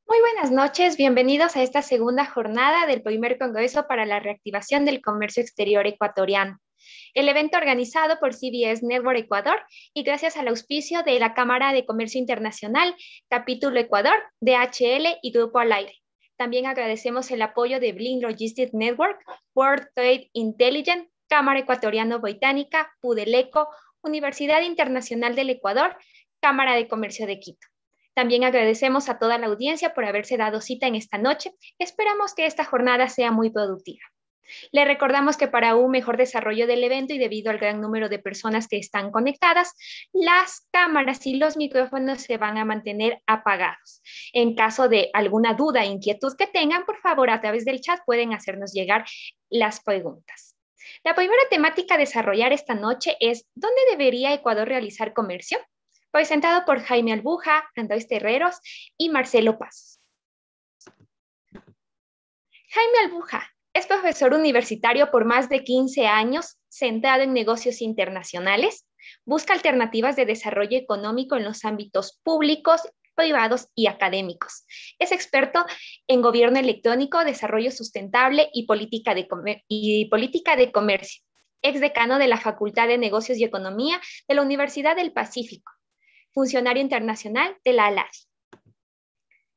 Muy buenas noches, bienvenidos a esta segunda jornada del primer Congreso para la Reactivación del Comercio Exterior Ecuatoriano. El evento organizado por CBS Network Ecuador y gracias al auspicio de la Cámara de Comercio Internacional, Capítulo Ecuador, DHL y Grupo Al Aire. También agradecemos el apoyo de Blink Logistics Network, World Trade Intelligence, Cámara Ecuatoriano Británica, Pudeleco, Universidad Internacional del Ecuador, Cámara de Comercio de Quito. También agradecemos a toda la audiencia por haberse dado cita en esta noche. Esperamos que esta jornada sea muy productiva. Le recordamos que para un mejor desarrollo del evento y debido al gran número de personas que están conectadas, las cámaras y los micrófonos se van a mantener apagados. En caso de alguna duda e inquietud que tengan, por favor, a través del chat pueden hacernos llegar las preguntas. La primera temática a desarrollar esta noche es ¿dónde debería Ecuador realizar comercio? Presentado por Jaime Albuja, Andrés Terreros y Marcelo Paz. Jaime Albuja es profesor universitario por más de 15 años, centrado en negocios internacionales, busca alternativas de desarrollo económico en los ámbitos públicos, privados y académicos. Es experto en gobierno electrónico, desarrollo sustentable y política de comercio. Ex decano de la Facultad de Negocios y Economía de la Universidad del Pacífico. Funcionario internacional de la ALADI.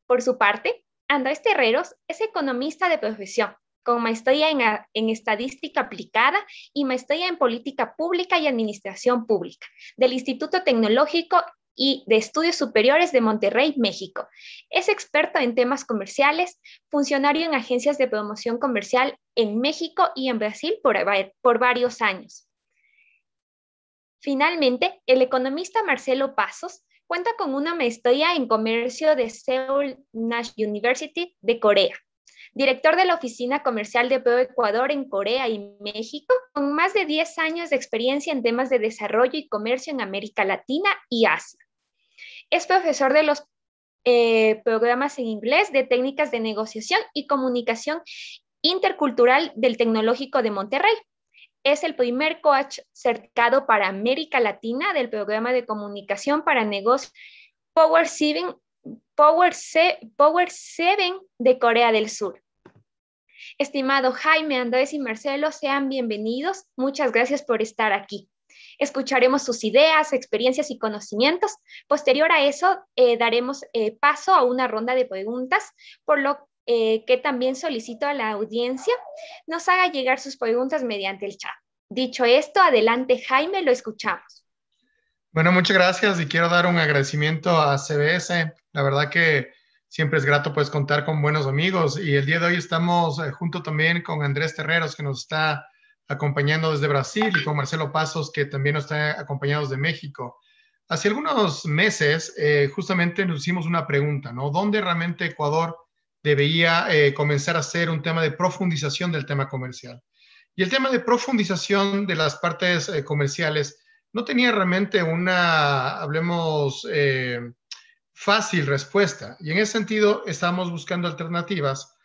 Por su parte, Andrés Terreros es economista de profesión, con maestría en estadística aplicada y maestría en política pública y administración pública del Instituto Tecnológico y de Estudios Superiores de Monterrey, México. Es experto en temas comerciales, funcionario en agencias de promoción comercial en México y en Brasil por varios años. Finalmente, el economista Marcelo Pasos cuenta con una maestría en comercio de Seoul National University de Corea, director de la Oficina Comercial de ProEcuador en Corea y México, con más de 10 años de experiencia en temas de desarrollo y comercio en América Latina y Asia. Es profesor de los programas en inglés de técnicas de negociación y comunicación intercultural del Tecnológico de Monterrey. Es el primer coach certificado para América Latina del programa de comunicación para negocios Power 7 de Corea del Sur. Estimado Jaime, Andrés y Marcelo, sean bienvenidos. Muchas gracias por estar aquí. Escucharemos sus ideas, experiencias y conocimientos. Posterior a eso, daremos paso a una ronda de preguntas, por lo que también solicito a la audiencia nos haga llegar sus preguntas mediante el chat. Dicho esto, adelante Jaime, lo escuchamos. Bueno, muchas gracias y quiero dar un agradecimiento a CBS. La verdad que siempre es grato pues contar con buenos amigos y el día de hoy estamos junto también con Andrés Terreros que nos está acompañando desde Brasil y con Marcelo Pasos que también nos está acompañando desde México. Hace algunos meses justamente nos hicimos una pregunta, ¿no? ¿Dónde realmente Ecuador debería comenzar a hacer un tema de profundización del tema comercial? Y el tema de profundización de las partes comerciales no tenía realmente una, hablemos, fácil respuesta. Y en ese sentido estamos buscando alternativas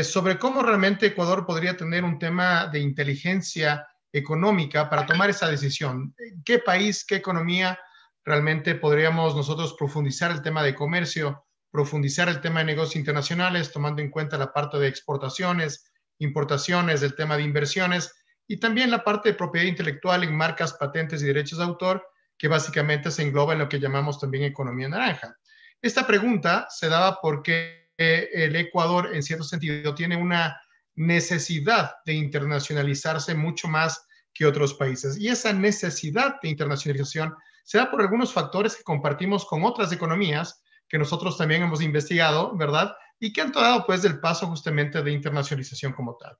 sobre cómo realmente Ecuador podría tener un tema de inteligencia económica para tomar esa decisión. ¿Qué país, qué economía realmente podríamos nosotros profundizar el tema de comercio, profundizar el tema de negocios internacionales, tomando en cuenta la parte de exportaciones, importaciones, el tema de inversiones y también la parte de propiedad intelectual en marcas, patentes y derechos de autor, que básicamente se engloba en lo que llamamos también economía naranja? Esta pregunta se daba porque el Ecuador, en cierto sentido, tiene una necesidad de internacionalizarse mucho más que otros países. Y esa necesidad de internacionalización se da por algunos factores que compartimos con otras economías que nosotros también hemos investigado, ¿verdad? Y que han dado pues el paso justamente de internacionalización como tal.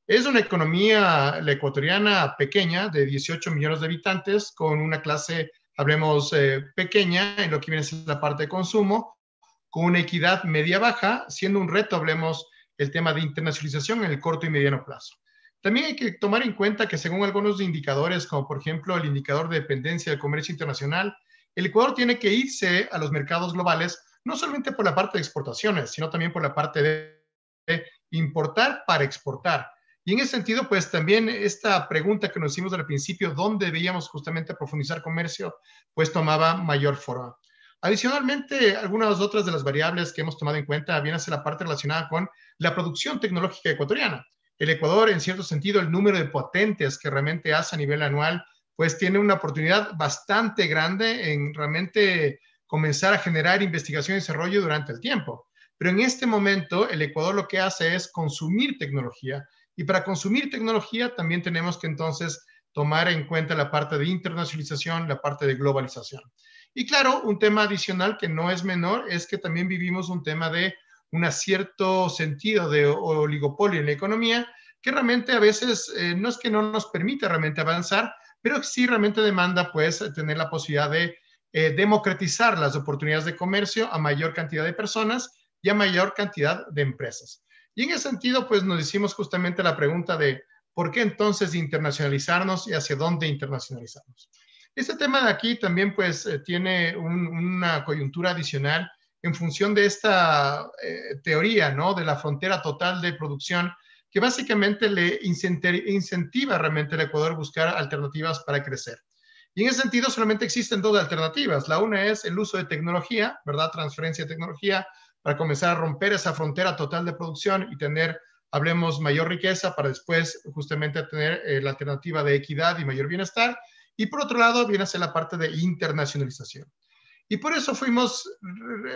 Es una economía, la ecuatoriana, pequeña, de 18 millones de habitantes, con una clase, hablemos, pequeña en lo que viene a ser la parte de consumo, con una equidad media-baja, siendo un reto, hablemos, el tema de internacionalización en el corto y mediano plazo. También hay que tomar en cuenta que según algunos indicadores, como por ejemplo el indicador de dependencia del comercio internacional, el Ecuador tiene que irse a los mercados globales, no solamente por la parte de exportaciones, sino también por la parte de importar para exportar. Y en ese sentido, pues también esta pregunta que nos hicimos al principio, ¿dónde debíamos justamente profundizar comercio? Pues tomaba mayor forma. Adicionalmente, algunas otras de las variables que hemos tomado en cuenta viene a ser la parte relacionada con la producción tecnológica ecuatoriana. El Ecuador, en cierto sentido, el número de patentes que realmente hace a nivel anual, pues tiene una oportunidad bastante grande en realmente comenzar a generar investigación y desarrollo durante el tiempo. Pero en este momento, el Ecuador lo que hace es consumir tecnología. Y para consumir tecnología también tenemos que entonces tomar en cuenta la parte de internacionalización, la parte de globalización. Y claro, un tema adicional que no es menor es que también vivimos un tema de un cierto sentido de oligopolio en la economía que realmente a veces no es que no nos permita realmente avanzar, pero sí realmente demanda pues tener la posibilidad de democratizar las oportunidades de comercio a mayor cantidad de personas y a mayor cantidad de empresas. Y en ese sentido pues nos hicimos justamente la pregunta de ¿por qué entonces internacionalizarnos y hacia dónde internacionalizarnos? Este tema de aquí también pues tiene una coyuntura adicional en función de esta teoría, ¿no? De la frontera total de producción, que básicamente le incentiva realmente al Ecuador buscar alternativas para crecer. Y en ese sentido solamente existen dos alternativas. La una es el uso de tecnología, ¿verdad? Transferencia de tecnología para comenzar a romper esa frontera total de producción y tener, hablemos, mayor riqueza para después justamente tener la alternativa de equidad y mayor bienestar. Y por otro lado viene a ser la parte de internacionalización. Y por eso fuimos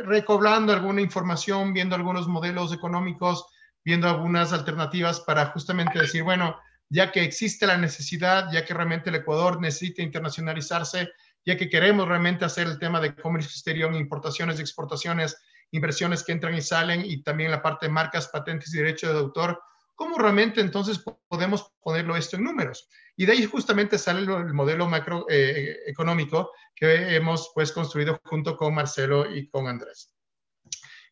recobrando alguna información, viendo algunos modelos económicos, viendo algunas alternativas para justamente decir, bueno, ya que existe la necesidad, ya que realmente el Ecuador necesita internacionalizarse, ya que queremos realmente hacer el tema de comercio exterior, importaciones y exportaciones, inversiones que entran y salen, y también la parte de marcas, patentes y derecho de autor, ¿cómo realmente entonces podemos ponerlo esto en números? Y de ahí justamente sale el modelo macroeconómico que hemos pues construido junto con Marcelo y con Andrés.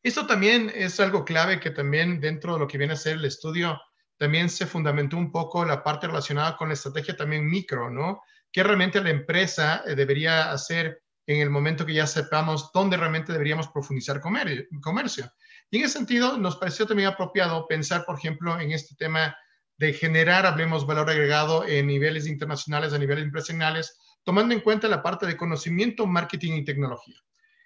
Esto también es algo clave que también dentro de lo que viene a ser el estudio, también se fundamentó un poco la parte relacionada con la estrategia también micro, ¿no? ¿Qué realmente la empresa debería hacer en el momento que ya sepamos dónde realmente deberíamos profundizar comercio? Y en ese sentido, nos pareció también apropiado pensar, por ejemplo, en este tema de generar, hablemos, valor agregado en niveles internacionales, a niveles empresariales, tomando en cuenta la parte de conocimiento, marketing y tecnología.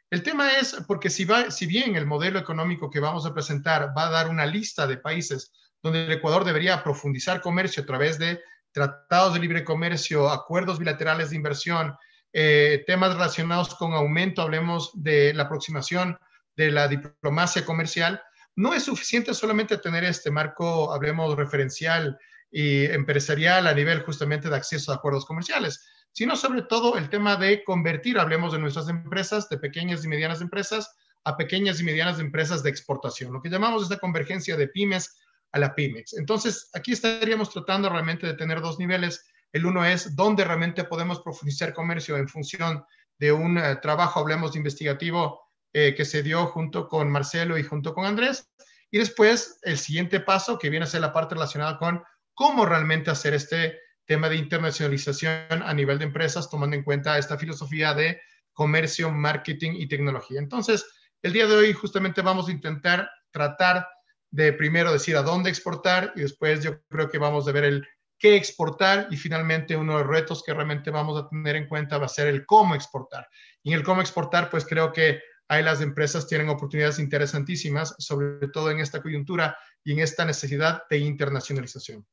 El tema es porque si bien el modelo económico que vamos a presentar va a dar una lista de países donde el Ecuador debería profundizar comercio a través de tratados de libre comercio, acuerdos bilaterales de inversión, temas relacionados con aumento, hablemos de la aproximación de la diplomacia comercial, no es suficiente solamente tener este marco, hablemos, referencial y empresarial a nivel justamente de acceso a acuerdos comerciales, sino sobre todo el tema de convertir, hablemos de nuestras empresas, de pequeñas y medianas empresas, a pequeñas y medianas empresas de exportación, lo que llamamos esta convergencia de pymes a la pymex. Entonces, aquí estaríamos tratando realmente de tener dos niveles. El uno es dónde realmente podemos profundizar comercio en función de un trabajo, hablemos de investigativo, que se dio junto con Marcelo y junto con Andrés. Y después, el siguiente paso, que viene a ser la parte relacionada con cómo realmente hacer este tema de internacionalización a nivel de empresas, tomando en cuenta esta filosofía de comercio, marketing y tecnología. Entonces, el día de hoy justamente vamos a intentar tratar de primero decir a dónde exportar y después yo creo que vamos a ver el qué exportar y finalmente uno de los retos que realmente vamos a tener en cuenta va a ser el cómo exportar. Y en el cómo exportar, pues creo que ahí las empresas tienen oportunidades interesantísimas, sobre todo en esta coyuntura y en esta necesidad de internacionalización.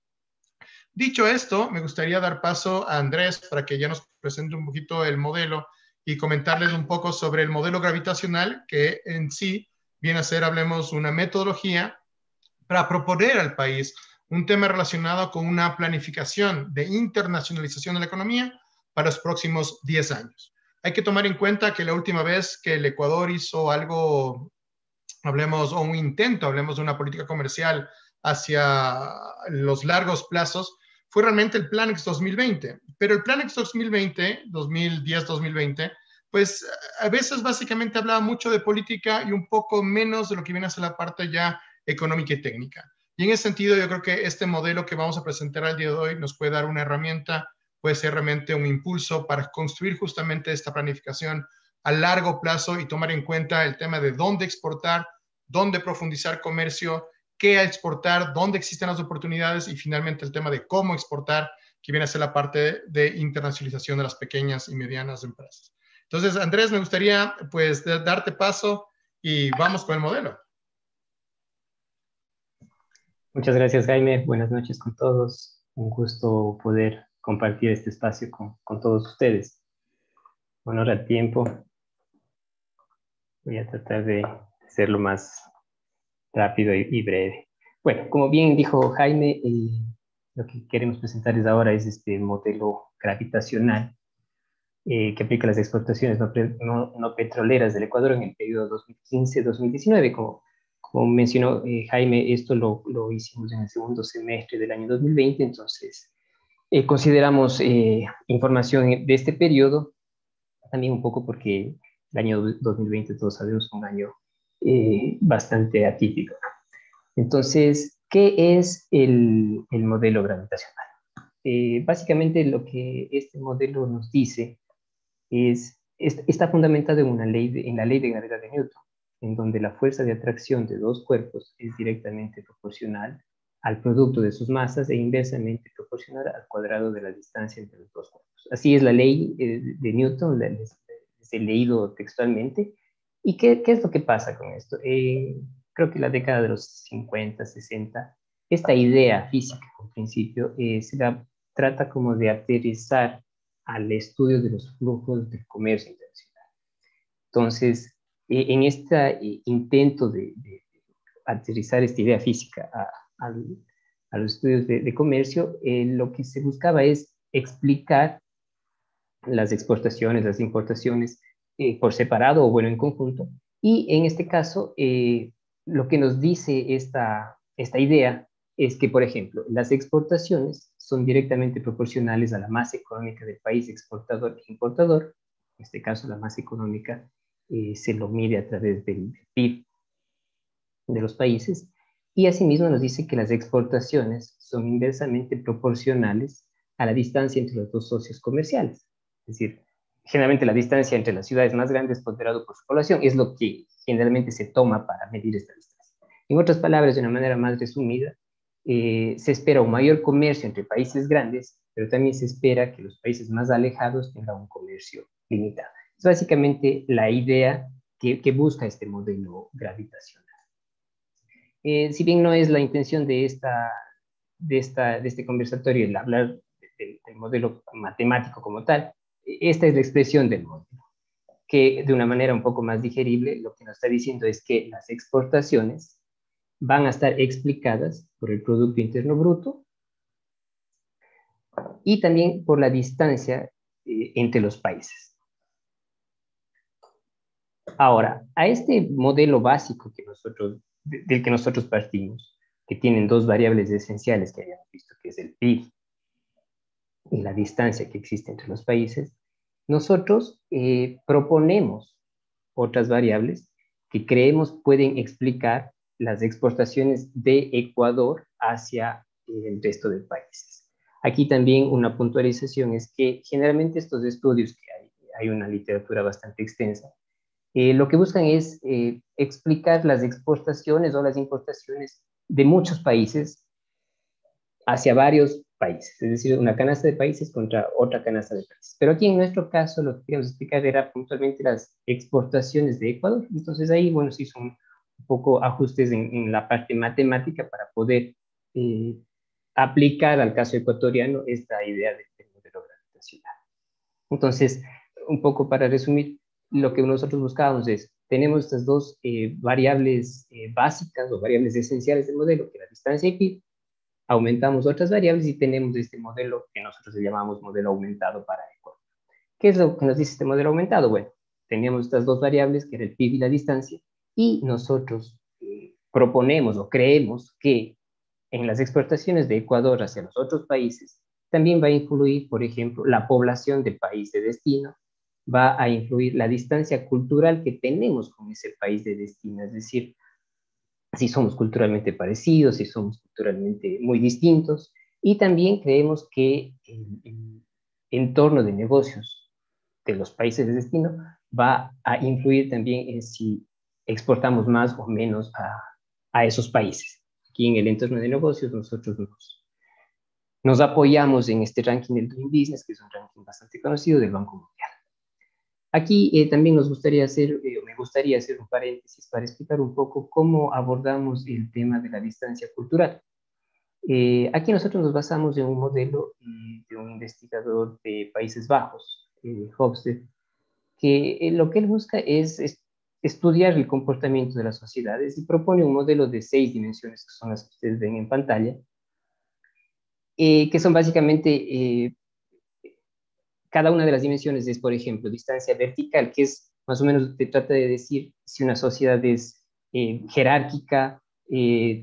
Dicho esto, me gustaría dar paso a Andrés para que ya nos presente un poquito el modelo y comentarles un poco sobre el modelo gravitacional, que en sí viene a ser, hablemos, una metodología para proponer al país un tema relacionado con una planificación de internacionalización de la economía para los próximos 10 años. Hay que tomar en cuenta que la última vez que el Ecuador hizo algo, hablemos, o un intento, hablemos de una política comercial hacia los largos plazos, fue realmente el Planex 2020. Pero el Planex 2020, 2010-2020, pues a veces básicamente hablaba mucho de política y un poco menos de lo que viene a ser la parte ya económica y técnica. Y en ese sentido, yo creo que este modelo que vamos a presentar al día de hoy nos puede dar una herramienta, puede ser realmente un impulso para construir justamente esta planificación a largo plazo y tomar en cuenta el tema de dónde exportar, dónde profundizar comercio, qué exportar, dónde existen las oportunidades y finalmente el tema de cómo exportar, que viene a ser la parte de internacionalización de las pequeñas y medianas empresas. Entonces, Andrés, me gustaría pues darte paso y vamos con el modelo. Muchas gracias, Jaime. Buenas noches con todos. Un gusto poder compartir este espacio con todos ustedes. Honor al tiempo. Voy a tratar de ser lo más rápido y breve. Bueno, como bien dijo Jaime, lo que queremos presentarles ahora es este modelo gravitacional que aplica las exportaciones no petroleras del Ecuador en el periodo 2015-2019. Como mencionó Jaime, esto lo hicimos en el segundo semestre del año 2020, entonces consideramos información de este periodo, también un poco porque el año 2020, todos sabemos, fue un año bastante atípico. Entonces, ¿qué es el modelo gravitacional? Básicamente lo que este modelo nos dice está fundamentado en la ley de gravedad de Newton, en donde la fuerza de atracción de dos cuerpos es directamente proporcional al producto de sus masas e inversamente proporcional al cuadrado de la distancia entre los dos cuerpos. Así es la ley de Newton, les he leído textualmente. ¿Y qué es lo que pasa con esto? Creo que en la década de los 50, 60, esta idea física, en principio, trata como de aterrizar al estudio de los flujos del comercio internacional. Entonces, en este intento de aterrizar esta idea física a los estudios de comercio, lo que se buscaba es explicar las exportaciones, las importaciones por separado o bueno en conjunto. Y en este caso, lo que nos dice esta idea es que, por ejemplo, las exportaciones son directamente proporcionales a la masa económica del país exportador e importador. En este caso, la masa económica se lo mide a través del PIB de los países. Y asimismo nos dice que las exportaciones son inversamente proporcionales a la distancia entre los dos socios comerciales. Es decir, generalmente la distancia entre las ciudades más grandes ponderado por su población es lo que generalmente se toma para medir esta distancia. En otras palabras, de una manera más resumida, se espera un mayor comercio entre países grandes, pero también se espera que los países más alejados tengan un comercio limitado. Es básicamente la idea que busca este modelo gravitacional. Si bien no es la intención de este conversatorio el hablar del modelo matemático como tal, esta es la expresión del modelo, que de una manera un poco más digerible lo que nos está diciendo es que las exportaciones van a estar explicadas por el Producto Interno Bruto y también por la distancia entre los países. Ahora, a este modelo básico del que nosotros partimos, que tienen dos variables esenciales que habíamos visto, que es el PIB y la distancia que existe entre los países, nosotros proponemos otras variables que creemos pueden explicar las exportaciones de Ecuador hacia el resto de países. Aquí también una puntualización es que generalmente estos estudios, que hay una literatura bastante extensa, lo que buscan es explicar las exportaciones o las importaciones de muchos países hacia varios países, es decir, una canasta de países contra otra canasta de países. Pero aquí en nuestro caso lo que queríamos explicar era puntualmente las exportaciones de Ecuador. Entonces ahí, bueno, se hizo un poco ajustes en la parte matemática para poder aplicar al caso ecuatoriano esta idea del modelo gravitacional. Entonces, un poco para resumir, lo que nosotros buscábamos es, tenemos estas dos variables básicas o variables esenciales del modelo, que es la distancia y PIB, aumentamos otras variables y tenemos este modelo que nosotros le llamamos modelo aumentado para Ecuador. ¿Qué es lo que nos dice este modelo aumentado? Bueno, teníamos estas dos variables, que era el PIB y la distancia, y nosotros proponemos o creemos que en las exportaciones de Ecuador hacia los otros países también va a influir, por ejemplo, la población del país de destino, va a influir la distancia cultural que tenemos con ese país de destino, es decir, si somos culturalmente parecidos, si somos culturalmente muy distintos, y también creemos que el entorno de negocios de los países de destino va a influir también en si exportamos más o menos a esos países. Aquí en el entorno de negocios nosotros nos apoyamos en este ranking del Doing Business, que es un ranking bastante conocido del Banco Mundial. Aquí también nos gustaría hacer, me gustaría hacer un paréntesis para explicar un poco cómo abordamos el tema de la distancia cultural. Aquí nosotros nos basamos en un modelo de un investigador de Países Bajos, Hofstede, que lo que él busca es estudiar el comportamiento de las sociedades y propone un modelo de 6 dimensiones, que son las que ustedes ven en pantalla, que son básicamente, cada una de las dimensiones es, por ejemplo, distancia vertical, que es más o menos, te trata de decir si una sociedad es jerárquica.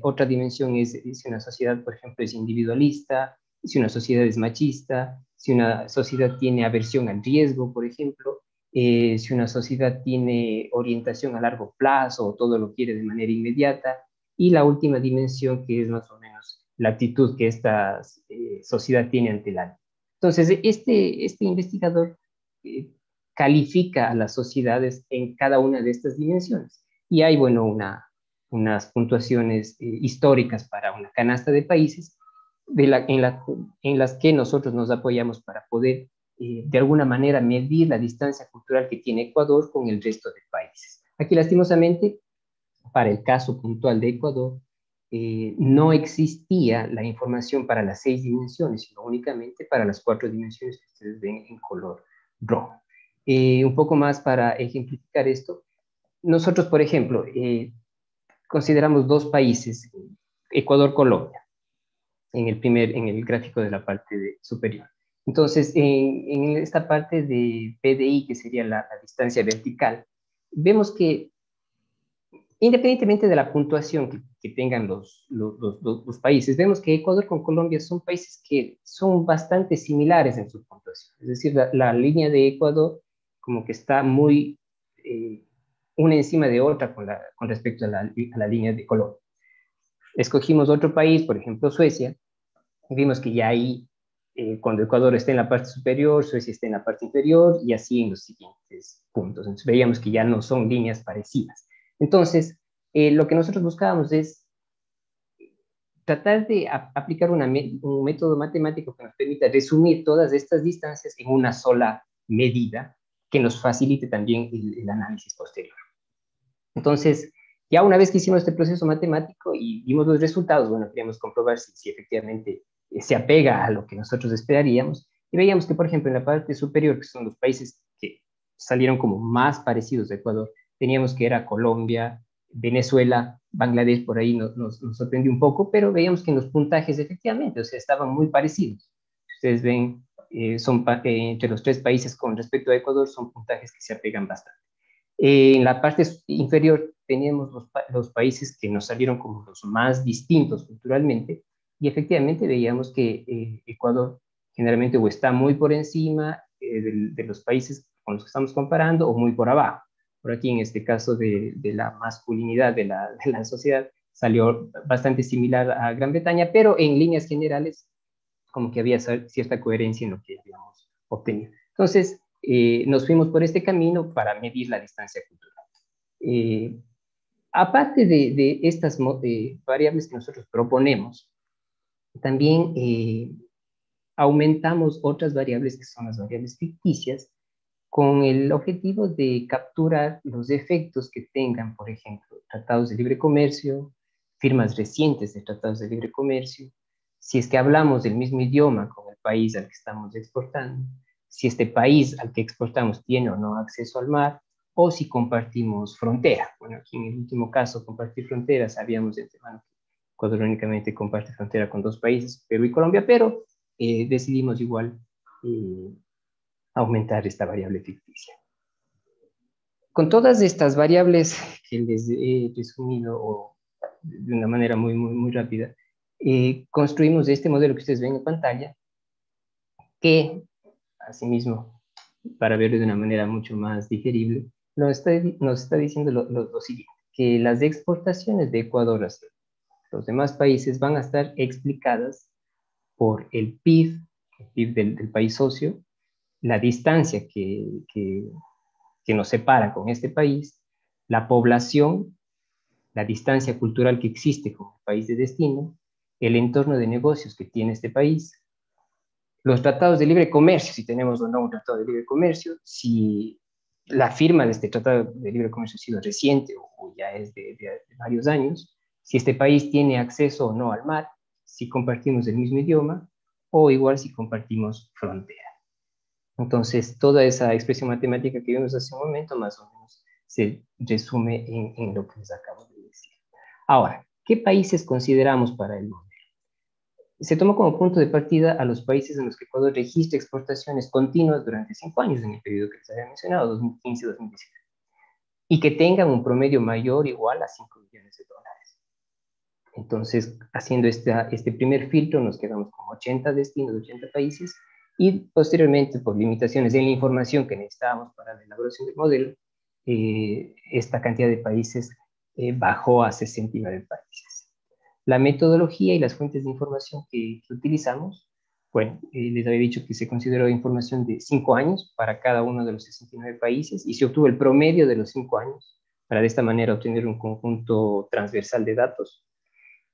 Otra dimensión es si una sociedad, por ejemplo, es individualista, si una sociedad es machista, si una sociedad tiene aversión al riesgo, por ejemplo, si una sociedad tiene orientación a largo plazo o todo lo quiere de manera inmediata, y la última dimensión, que es más o menos la actitud que esta sociedad tiene ante la. Entonces, este investigador califica a las sociedades en cada una de estas dimensiones. Y hay, bueno, unas puntuaciones históricas para una canasta de países en las que nosotros nos apoyamos para poder, de alguna manera, medir la distancia cultural que tiene Ecuador con el resto de países. Aquí, lastimosamente, para el caso puntual de Ecuador, no existía la información para las 6 dimensiones, sino únicamente para las 4 dimensiones que ustedes ven en color rojo. Un poco más para ejemplificar esto, nosotros, por ejemplo, consideramos 2 países, Ecuador-Colombia, en el gráfico de la parte superior. Entonces, en esta parte de PDI, que sería la distancia vertical, vemos que independientemente de la puntuación que tengan los países, vemos que Ecuador con Colombia son países que son bastante similares en su puntuación. Es decir, la línea de Ecuador como que está muy una encima de otra con respecto a la línea de Colombia. Escogimos otro país, por ejemplo Suecia, y vimos que ya ahí, cuando Ecuador está en la parte superior, Suecia está en la parte inferior, y así en los siguientes puntos. Entonces veíamos que ya no son líneas parecidas. Entonces, lo que nosotros buscábamos es tratar de aplicar un método matemático que nos permita resumir todas estas distancias en una sola medida que nos facilite también el análisis posterior. Entonces, ya una vez que hicimos este proceso matemático y vimos los resultados, bueno, queríamos comprobar si efectivamente se apega a lo que nosotros esperaríamos, y veíamos que, por ejemplo, en la parte superior, que son los países que salieron como más parecidos a Ecuador, teníamos que era Colombia, Venezuela, Bangladesh, por ahí nos sorprendió un poco, pero veíamos que en los puntajes efectivamente, o sea, estaban muy parecidos. Ustedes ven, entre los 3 países con respecto a Ecuador, son puntajes que se apegan bastante. En la parte inferior tenemos los países que nos salieron como los más distintos culturalmente, y efectivamente veíamos que Ecuador generalmente o está muy por encima de los países con los que estamos comparando, o muy por abajo. Por aquí, en este caso de la masculinidad de la sociedad, salió bastante similar a Gran Bretaña, pero en líneas generales como que había cierta coherencia en lo que habíamos obtenido. Entonces, nos fuimos por este camino para medir la distancia cultural. Aparte de estas variables que nosotros proponemos, también aumentamos otras variables que son las variables ficticias, con el objetivo de capturar los efectos que tengan, por ejemplo, tratados de libre comercio, firmas recientes de tratados de libre comercio, si es que hablamos del mismo idioma con el país al que estamos exportando, si este país al que exportamos tiene o no acceso al mar, o si compartimos frontera. Bueno, aquí en el último caso, compartir fronteras, sabíamos de antemano que Ecuador únicamente comparte frontera con 2 países, Perú y Colombia, pero decidimos igual aumentar esta variable ficticia. Con todas estas variables que les he resumido de una manera muy rápida, construimos este modelo que ustedes ven en pantalla, que, asimismo, para verlo de una manera mucho más digerible, nos está diciendo lo siguiente, que las exportaciones de Ecuador hacia los demás países van a estar explicadas por el PIB del país socio, la distancia que nos separa con este país, la población, la distancia cultural que existe con el país de destino, el entorno de negocios que tiene este país, los tratados de libre comercio, si tenemos o no un tratado de libre comercio, si la firma de este Tratado de Libre Comercio ha sido reciente o ya es de varios años, si este país tiene acceso o no al mar, si compartimos el mismo idioma o igual si compartimos frontera. Entonces, toda esa expresión matemática que vimos hace un momento más o menos se resume en lo que les acabo de decir. Ahora, ¿qué países consideramos para el modelo? Se tomó como punto de partida a los países en los que Ecuador registra exportaciones continuas durante 5 años en el periodo que les había mencionado, 2015-2019, y que tengan un promedio mayor o igual a 5 millones de dólares. Entonces, haciendo este primer filtro, nos quedamos con 80 destinos, 80 países, y posteriormente, por limitaciones en la información que necesitábamos para la elaboración del modelo, esta cantidad de países bajó a 69 países. La metodología y las fuentes de información que utilizamos, bueno, les había dicho que se consideró información de 5 años para cada uno de los 69 países y se obtuvo el promedio de los 5 años para de esta manera obtener un conjunto transversal de datos.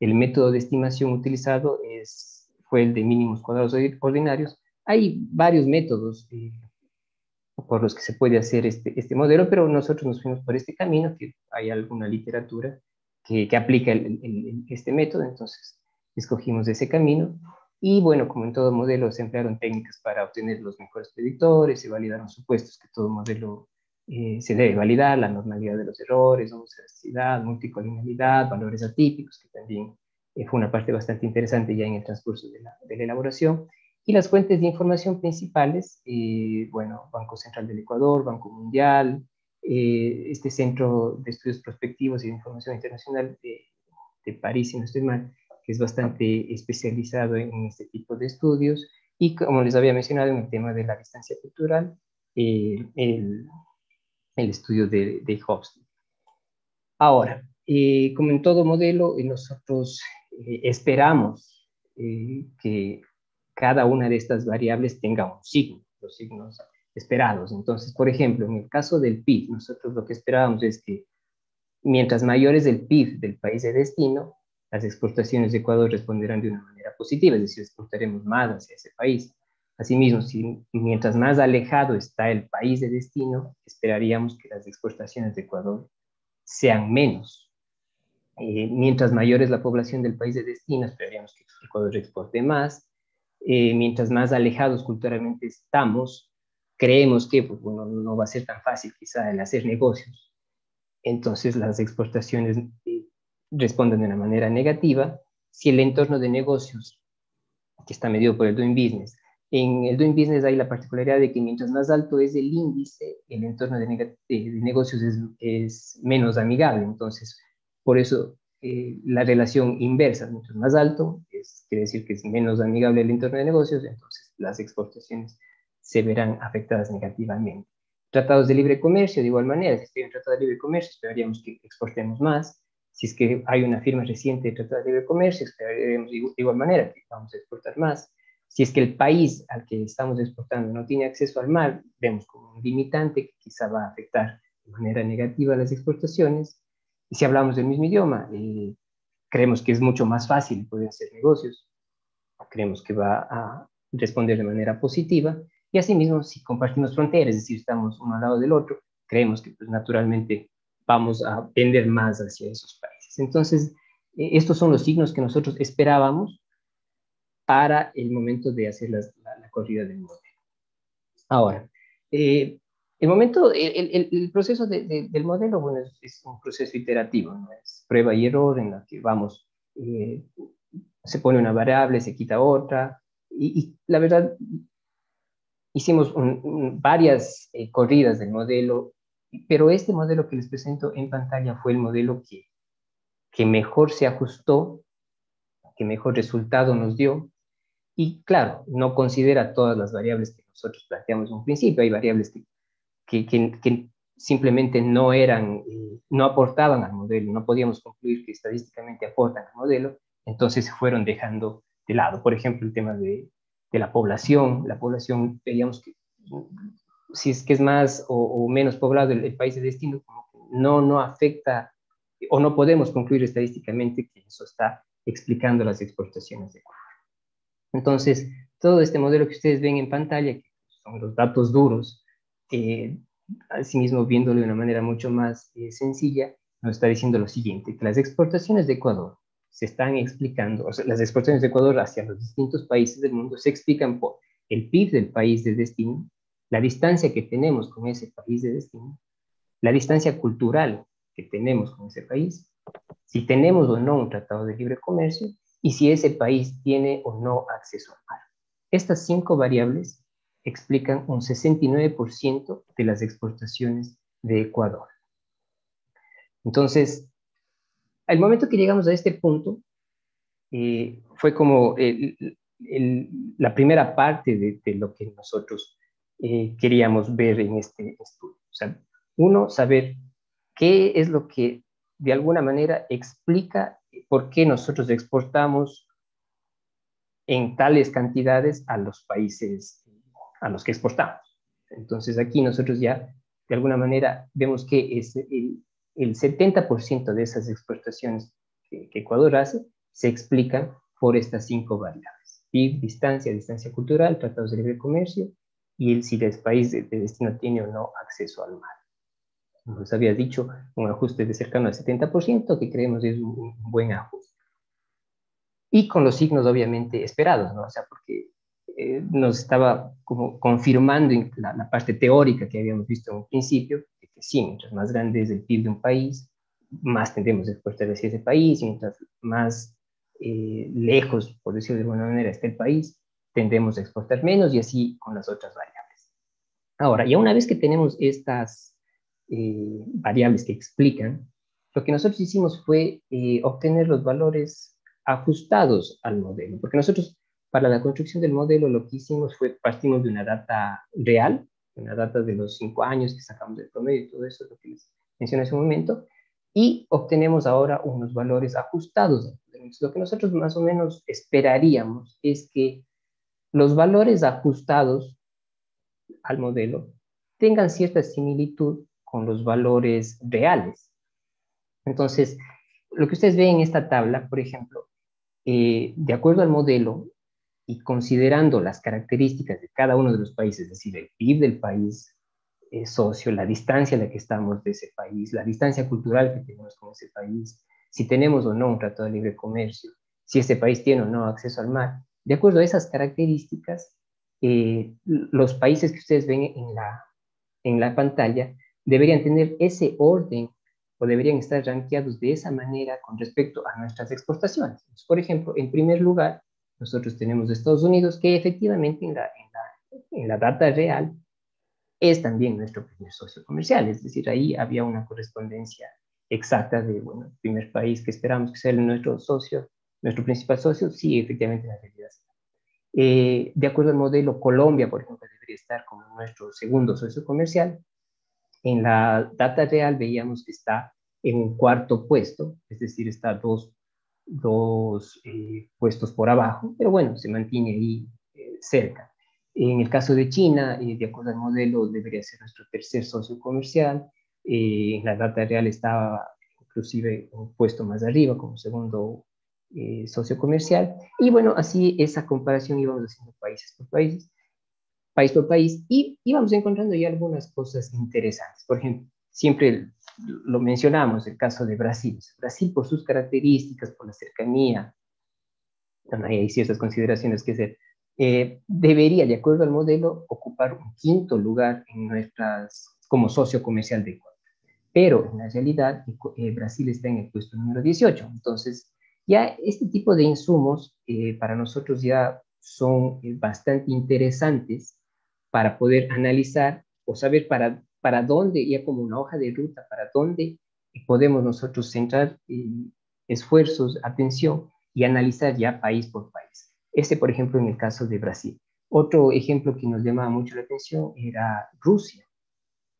El método de estimación utilizado fue el de mínimos cuadrados ordinarios. Hay varios métodos por los que se puede hacer este modelo, pero nosotros nos fuimos por este camino, que hay alguna literatura que aplica este método, entonces escogimos ese camino. Y bueno, como en todo modelo, se emplearon técnicas para obtener los mejores predictores, se validaron supuestos que todo modelo se debe validar, la normalidad de los errores, homozadesticidad, multicolinialidad, valores atípicos, que también fue una parte bastante interesante ya en el transcurso de la elaboración. Y las fuentes de información principales, bueno, Banco Central del Ecuador, Banco Mundial, este Centro de Estudios Prospectivos y de Información Internacional de París, si no estoy mal, que es bastante especializado en este tipo de estudios, y como les había mencionado en el tema de la distancia cultural, el estudio de Hobson. Ahora, como en todo modelo, nosotros esperamos que cada una de estas variables tenga un signo, los signos esperados. Entonces, por ejemplo, en el caso del PIB, nosotros lo que esperábamos es que mientras mayor es el PIB del país de destino, las exportaciones de Ecuador responderán de una manera positiva, es decir, exportaremos más hacia ese país. Asimismo, mientras más alejado está el país de destino, esperaríamos que las exportaciones de Ecuador sean menos. Mientras mayor es la población del país de destino, esperaríamos que Ecuador exporte más. Mientras más alejados culturalmente estamos, creemos que pues, bueno, no va a ser tan fácil quizá el hacer negocios. Entonces las exportaciones responden de una manera negativa. Si el entorno de negocios, que está medido por el Doing Business, en el Doing Business hay la particularidad de que mientras más alto es el índice, el entorno de negocios es menos amigable. Entonces, por eso la relación inversa, mientras más alto, quiere decir que es menos amigable el entorno de negocios, entonces las exportaciones se verán afectadas negativamente. Tratados de libre comercio, de igual manera, si estoy en tratado de libre comercio, esperaríamos que exportemos más. Si es que hay una firma reciente de tratado de libre comercio, esperaríamos de igual manera que vamos a exportar más. Si es que el país al que estamos exportando no tiene acceso al mar, vemos como un limitante que quizá va a afectar de manera negativa las exportaciones. Y si hablamos del mismo idioma, creemos que es mucho más fácil poder hacer negocios, creemos que va a responder de manera positiva, y asimismo si compartimos fronteras, es decir, estamos uno al lado del otro, creemos que pues, naturalmente vamos a tender más hacia esos países. Entonces, estos son los signos que nosotros esperábamos para el momento de hacer la corrida del modelo. Ahora, el proceso del modelo, bueno, es un proceso iterativo, ¿no? Es prueba y error en la que vamos, se pone una variable, se quita otra, y la verdad, hicimos varias corridas del modelo, pero este modelo que les presento en pantalla fue el modelo que mejor se ajustó, que mejor resultado nos dio, y claro, no considera todas las variables que nosotros planteamos en un principio. Hay variables que simplemente no aportaban al modelo, no podíamos concluir que estadísticamente aportan al modelo, entonces se fueron dejando de lado. Por ejemplo, el tema de la población, veíamos que si es que es más o menos poblado el país de destino, no afecta o no podemos concluir estadísticamente que eso está explicando las exportaciones de Ecuador. Entonces, todo este modelo que ustedes ven en pantalla, que son los datos duros, asimismo, viéndolo de una manera mucho más sencilla, nos está diciendo lo siguiente, que las exportaciones de Ecuador se están explicando, o sea, las exportaciones de Ecuador hacia los distintos países del mundo se explican por el PIB del país de destino, la distancia que tenemos con ese país de destino, la distancia cultural que tenemos con ese país, si tenemos o no un tratado de libre comercio y si ese país tiene o no acceso al mar. Estas 5 variables explican un 69% de las exportaciones de Ecuador. Entonces, al momento que llegamos a este punto, fue como la primera parte de lo que nosotros queríamos ver en este estudio. O sea, uno, saber qué es lo que de alguna manera explica por qué nosotros exportamos en tales cantidades a los países a los que exportamos. Entonces aquí nosotros ya de alguna manera vemos que es el 70% de esas exportaciones que Ecuador hace se explican por estas 5 variables: PIB, distancia cultural, tratados de libre comercio y si el país de destino tiene o no acceso al mar. Nos había dicho un ajuste de cercano al 70%, que creemos es un buen ajuste. Y con los signos obviamente esperados, ¿no? O sea, porque nos estaba como confirmando la parte teórica que habíamos visto en un principio, de que sí, mientras más grande es el PIB de un país, más tendremos a exportar hacia ese país, y mientras más lejos, por decirlo de alguna manera, esté el país, tendremos a exportar menos, y así con las otras variables. Ahora, ya una vez que tenemos estas variables que explican, lo que nosotros hicimos fue obtener los valores ajustados al modelo, porque nosotros para la construcción del modelo lo que hicimos fue partimos de una data real, una data de los 5 años que sacamos del promedio y todo eso, lo que les mencioné hace un momento, y obtenemos ahora unos valores ajustados. Entonces, lo que nosotros más o menos esperaríamos es que los valores ajustados al modelo tengan cierta similitud con los valores reales. Entonces, lo que ustedes ven en esta tabla, por ejemplo, de acuerdo al modelo y considerando las características de cada uno de los países, es decir, el PIB del país socio, la distancia a la que estamos de ese país, la distancia cultural que tenemos con ese país, si tenemos o no un tratado de libre comercio, si ese país tiene o no acceso al mar. De acuerdo a esas características, los países que ustedes ven en la pantalla deberían tener ese orden o deberían estar rankeados de esa manera con respecto a nuestras exportaciones. Entonces, por ejemplo, en primer lugar, nosotros tenemos Estados Unidos, que efectivamente en la data real es también nuestro primer socio comercial, es decir, ahí había una correspondencia exacta de, bueno, el primer país que esperamos que sea nuestro socio, nuestro principal socio, sí, efectivamente en la realidad. De acuerdo al modelo, Colombia, por ejemplo, debería estar como nuestro segundo socio comercial. En la data real veíamos que está en un 4º puesto, es decir, está dos puestos por abajo, pero bueno, se mantiene ahí cerca. En el caso de China, de acuerdo al modelo, debería ser nuestro tercer socio comercial. En la data real estaba inclusive un puesto más arriba como segundo socio comercial. Y bueno, así esa comparación íbamos haciendo países por países, país por país, y íbamos encontrando ya algunas cosas interesantes. Por ejemplo, siempre lo mencionamos, el caso de Brasil. Brasil, por sus características, por la cercanía, hay ciertas consideraciones que hacer. Debería, de acuerdo al modelo, ocupar un 5º lugar en como socio comercial de Ecuador. Pero en la realidad, Brasil está en el puesto número 18. Entonces, ya este tipo de insumos para nosotros ya son bastante interesantes para poder analizar o saber para dónde, ya como una hoja de ruta, para dónde podemos nosotros centrar esfuerzos, atención y analizar ya país por país. Este, por ejemplo, en el caso de Brasil. Otro ejemplo que nos llamaba mucho la atención era Rusia.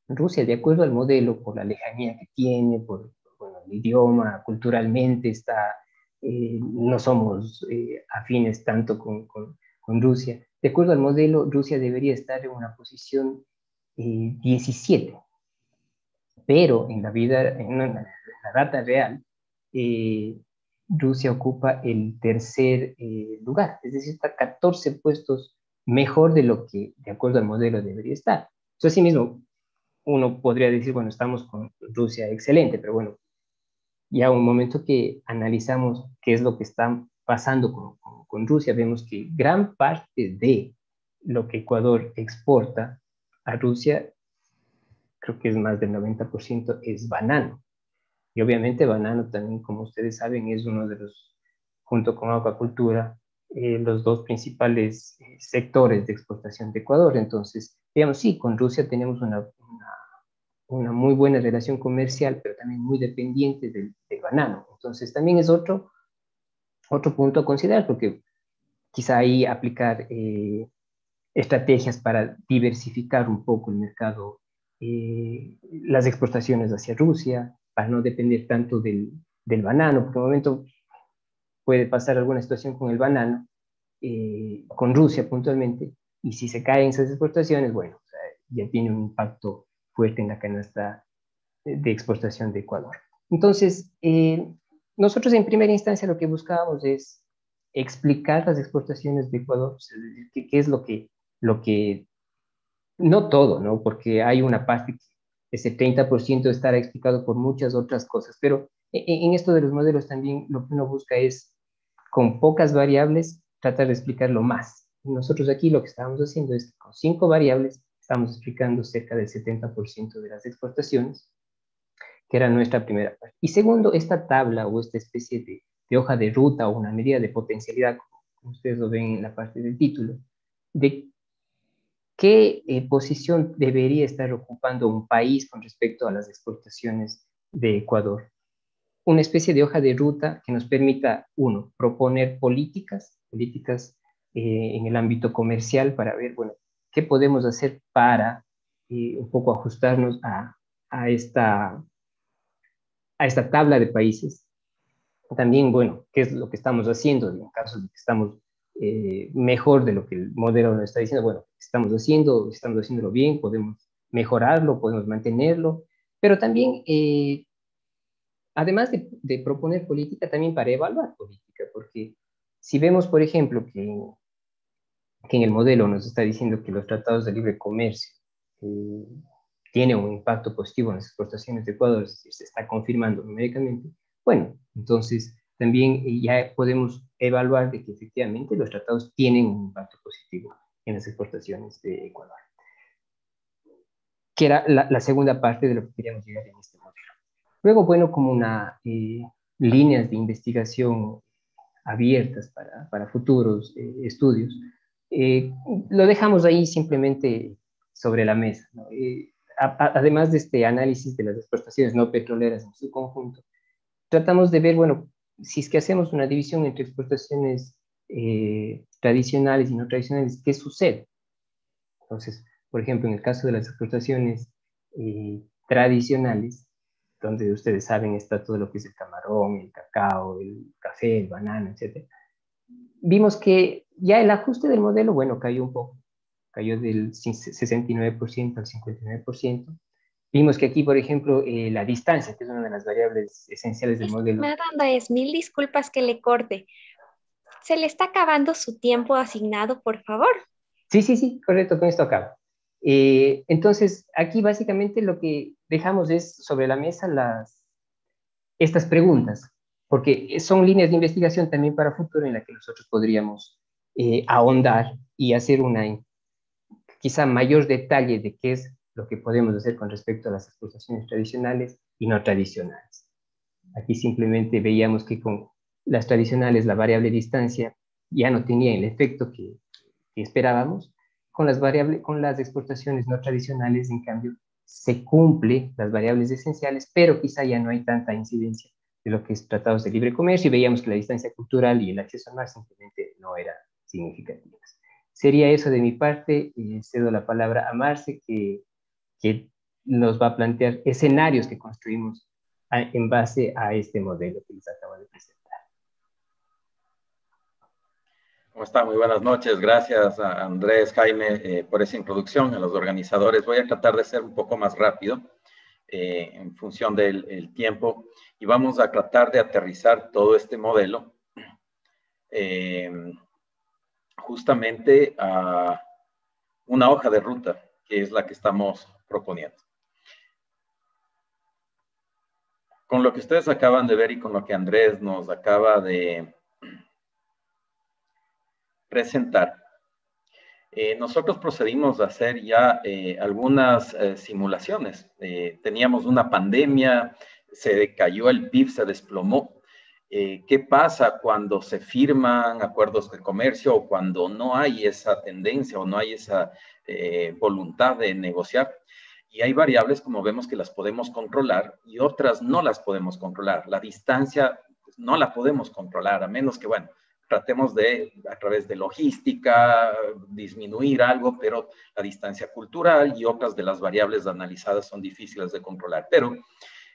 Rusia, de acuerdo al modelo, por la lejanía que tiene, por bueno, el idioma, culturalmente no somos afines tanto con Rusia. De acuerdo al modelo, Rusia debería estar en una posición 17, pero en la data real, Rusia ocupa el tercer lugar, es decir, está 14 puestos mejor de lo que, de acuerdo al modelo, debería estar. Eso asimismo, uno podría decir, bueno, estamos con Rusia, excelente, pero bueno, ya un momento que analizamos qué es lo que está pasando con Rusia, vemos que gran parte de lo que Ecuador exporta a Rusia, creo que es más del 90%, es banano. Y obviamente banano también, como ustedes saben, es uno de los, junto con acuacultura, los dos principales sectores de exportación de Ecuador. Entonces, digamos, sí, con Rusia tenemos una muy buena relación comercial, pero también muy dependiente del banano. Entonces, también es otro punto a considerar, porque quizá ahí aplicar estrategias para diversificar un poco el mercado, las exportaciones hacia Rusia, para no depender tanto del banano, porque en un momento puede pasar alguna situación con el banano, con Rusia puntualmente, y si se caen esas exportaciones, bueno, o sea, ya tiene un impacto fuerte en la canasta de exportación de Ecuador. Entonces, nosotros en primera instancia lo que buscábamos es explicar las exportaciones de Ecuador, qué es lo que, no todo, ¿no? Porque hay una parte, ese 30% estará explicado por muchas otras cosas, pero en esto de los modelos también lo que uno busca es, con pocas variables, tratar de explicarlo más. Nosotros aquí lo que estamos haciendo es que con 5 variables estamos explicando cerca del 70% de las exportaciones, que era nuestra primera parte. Y segundo, esta tabla o esta especie de hoja de ruta o una medida de potencialidad, como ustedes lo ven en la parte del título, de qué posición debería estar ocupando un país con respecto a las exportaciones de Ecuador. Una especie de hoja de ruta que nos permita, uno, proponer políticas en el ámbito comercial para ver, bueno, qué podemos hacer para un poco ajustarnos a esta tabla de países. También, bueno, qué es lo que estamos haciendo en caso de que estamos mejor de lo que el modelo nos está diciendo. Bueno, estamos haciéndolo bien, podemos mejorarlo, podemos mantenerlo, pero también, además de proponer política, también para evaluar política, porque si vemos, por ejemplo, que en el modelo nos está diciendo que los tratados de libre comercio eh, tienen un impacto positivo en las exportaciones de Ecuador, es decir, se está confirmando numéricamente, bueno, entonces también ya podemos evaluar de que efectivamente los tratados tienen un impacto positivo en las exportaciones de Ecuador, que era la segunda parte de lo que queríamos llegar en este modelo. Luego, bueno, como líneas de investigación abiertas para futuros estudios, lo dejamos ahí simplemente sobre la mesa, ¿no? Además de este análisis de las exportaciones no petroleras en su conjunto, tratamos de ver, bueno, si es que hacemos una división entre exportaciones tradicionales y no tradicionales, ¿qué sucede? Entonces, por ejemplo, en el caso de las exportaciones tradicionales, donde ustedes saben está todo lo que es el camarón, el cacao, el café, el banano, etc. Vimos que ya el ajuste del modelo, bueno, cayó un poco, cayó del 69% al 59%. Vimos que aquí, por ejemplo, la distancia, que es una de las variables esenciales del modelo. Estimado Andrés, mil disculpas que le corte. ¿Se le está acabando su tiempo asignado, por favor? Sí, correcto, con esto acabo. Entonces, aquí básicamente lo que dejamos es sobre la mesa estas preguntas, porque son líneas de investigación también para futuro en la que nosotros podríamos ahondar y hacer quizá mayor detalle de qué es lo que podemos hacer con respecto a las exportaciones tradicionales y no tradicionales. Aquí simplemente veíamos que con las tradicionales la variable distancia ya no tenía el efecto que esperábamos. Con las exportaciones no tradicionales, en cambio, se cumple las variables esenciales, pero quizá ya no hay tanta incidencia de lo que es tratados de libre comercio y veíamos que la distancia cultural y el acceso al mar simplemente no eran significativas. Sería eso de mi parte. Cedo la palabra a Marce, que nos va a plantear escenarios que construimos en base a este modelo que les acabo de presentar. ¿Cómo está? Muy buenas noches. Gracias a Andrés, Jaime, por esa introducción, a los organizadores. Voy a tratar de ser un poco más rápido en función del tiempo y vamos a tratar de aterrizar todo este modelo justamente a una hoja de ruta, que es la que estamos proponiendo. Con lo que ustedes acaban de ver y con lo que Andrés nos acaba de presentar, nosotros procedimos a hacer ya algunas simulaciones. Teníamos una pandemia, se cayó el PIB, se desplomó. ¿Qué pasa cuando se firman acuerdos de comercio o cuando no hay esa tendencia o no hay esa voluntad de negociar? Y hay variables, como vemos, que las podemos controlar y otras no las podemos controlar. La distancia pues, no la podemos controlar, a menos que, bueno, tratemos de, a través de logística, disminuir algo, pero la distancia cultural y otras de las variables analizadas son difíciles de controlar. Pero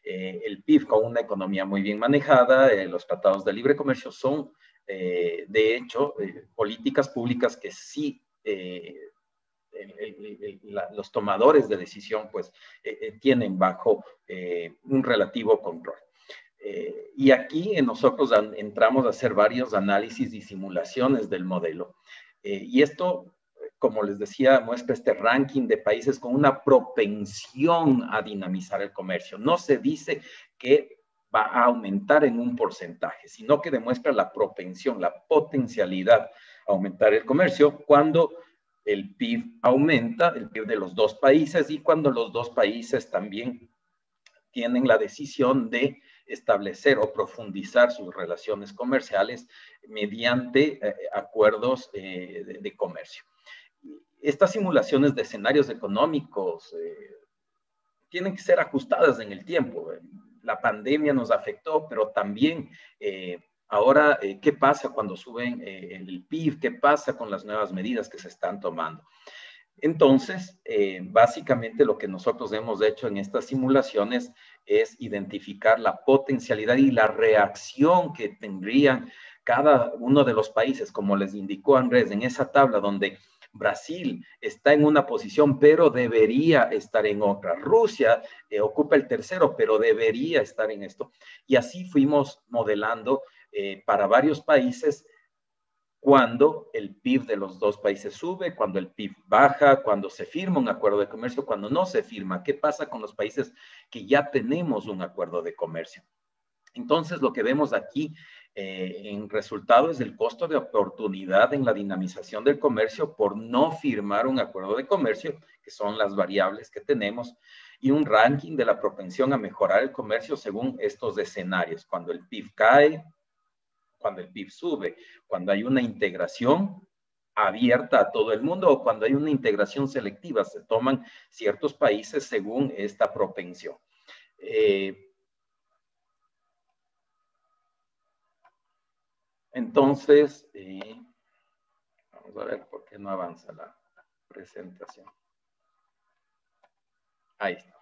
el PIB con una economía muy bien manejada, los tratados de libre comercio son, de hecho, políticas públicas que sí los tomadores de decisión pues tienen bajo un relativo control. Y aquí nosotros entramos a hacer varios análisis y simulaciones del modelo. Y esto, como les decía, muestra este ranking de países con una propensión a dinamizar el comercio. No se dice que va a aumentar en un porcentaje, sino que demuestra la propensión, la potencialidad a aumentar el comercio cuando el PIB aumenta, el PIB de los dos países, y cuando los dos países también tienen la decisión de establecer o profundizar sus relaciones comerciales mediante acuerdos de comercio. Estas simulaciones de escenarios económicos tienen que ser ajustadas en el tiempo. La pandemia nos afectó, pero también ahora, ¿qué pasa cuando suben el PIB? ¿Qué pasa con las nuevas medidas que se están tomando? Entonces, básicamente lo que nosotros hemos hecho en estas simulaciones es identificar la potencialidad y la reacción que tendrían cada uno de los países, como les indicó Andrés, en esa tabla donde Brasil está en una posición, pero debería estar en otra. Rusia ocupa el tercero, pero debería estar en esto. Y así fuimos modelando para varios países cuando el PIB de los dos países sube, cuando el PIB baja, cuando se firma un acuerdo de comercio, cuando no se firma. ¿Qué pasa con los países que ya tenemos un acuerdo de comercio? Entonces, lo que vemos aquí en resultado es el costo de oportunidad en la dinamización del comercio por no firmar un acuerdo de comercio, que son las variables que tenemos, y un ranking de la propensión a mejorar el comercio según estos escenarios. Cuando el PIB cae, cuando el PIB sube, cuando hay una integración abierta a todo el mundo o cuando hay una integración selectiva, se toman ciertos países según esta propensión. Entonces, vamos a ver por qué no avanza la presentación. Ahí estamos.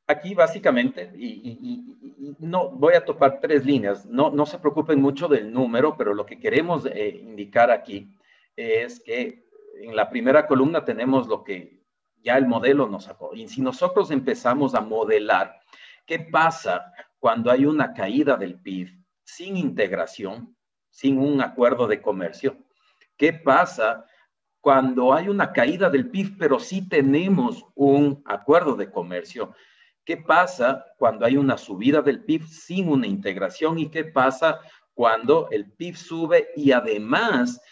Aquí básicamente, y no voy a topar tres líneas, no se preocupen mucho del número, pero lo que queremos indicar aquí es que en la primera columna tenemos lo que ya el modelo nos sacó. Y si nosotros empezamos a modelar, ¿qué pasa cuando hay una caída del PIB sin integración, sin un acuerdo de comercio? ¿Qué pasa cuando hay una caída del PIB, pero sí tenemos un acuerdo de comercio? ¿Qué pasa cuando hay una subida del PIB sin una integración? ¿Y qué pasa cuando el PIB sube y además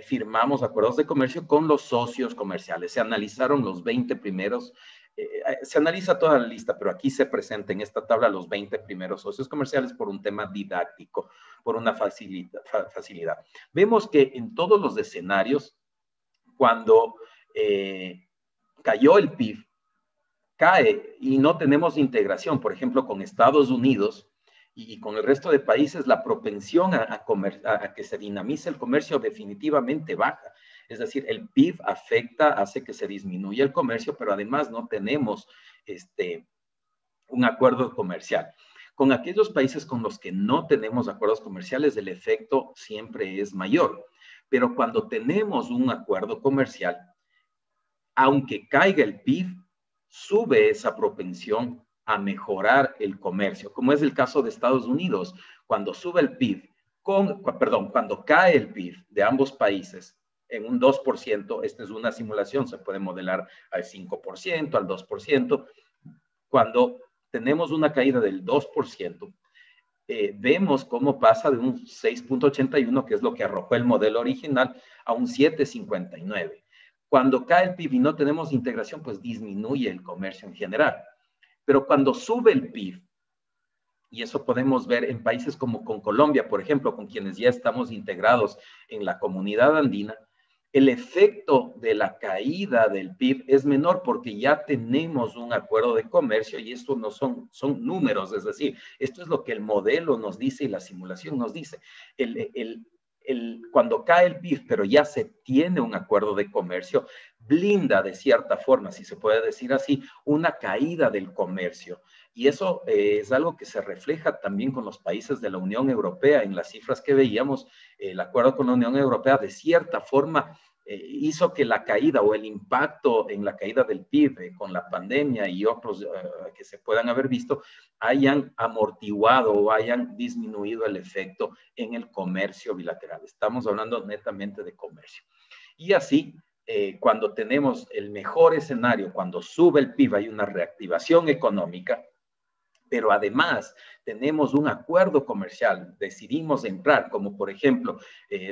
firmamos acuerdos de comercio con los socios comerciales? Se analizaron los 20 primeros, se analiza toda la lista, pero aquí se presenta en esta tabla los 20 primeros socios comerciales por un tema didáctico, por una facilidad. Vemos que en todos los escenarios, cuando cayó el PIB, cae y no tenemos integración, por ejemplo, con Estados Unidos y con el resto de países, la propensión a que se dinamice el comercio definitivamente baja. Es decir, el PIB afecta, hace que se disminuya el comercio, pero además no tenemos un acuerdo comercial. Con aquellos países con los que no tenemos acuerdos comerciales, el efecto siempre es mayor. Pero cuando tenemos un acuerdo comercial, aunque caiga el PIB, sube esa propensión a mejorar el comercio, como es el caso de Estados Unidos. Cuando sube el PIB, cuando cae el PIB de ambos países en un 2%, esta es una simulación, se puede modelar al 5%, al 2%, cuando tenemos una caída del 2%, vemos cómo pasa de un 6.81, que es lo que arrojó el modelo original, a un 7.59. Cuando cae el PIB y no tenemos integración, pues disminuye el comercio en general. Pero cuando sube el PIB, y eso podemos ver en países como con Colombia, por ejemplo, con quienes ya estamos integrados en la comunidad andina, el efecto de la caída del PIB es menor porque ya tenemos un acuerdo de comercio y esto no son números, es decir, esto es lo que el modelo nos dice y la simulación nos dice. Cuando cae el PIB, pero ya se tiene un acuerdo de comercio, blinda de cierta forma, si se puede decir así, una caída del comercio. Y eso es algo que se refleja también con los países de la Unión Europea. En las cifras que veíamos, el acuerdo con la Unión Europea de cierta forma hizo que la caída o el impacto en la caída del PIB con la pandemia y otros que se puedan haber visto hayan amortiguado o hayan disminuido el efecto en el comercio bilateral. Estamos hablando netamente de comercio. Y así, cuando tenemos el mejor escenario, cuando sube el PIB, hay una reactivación económica, pero además tenemos un acuerdo comercial, decidimos entrar, como por ejemplo,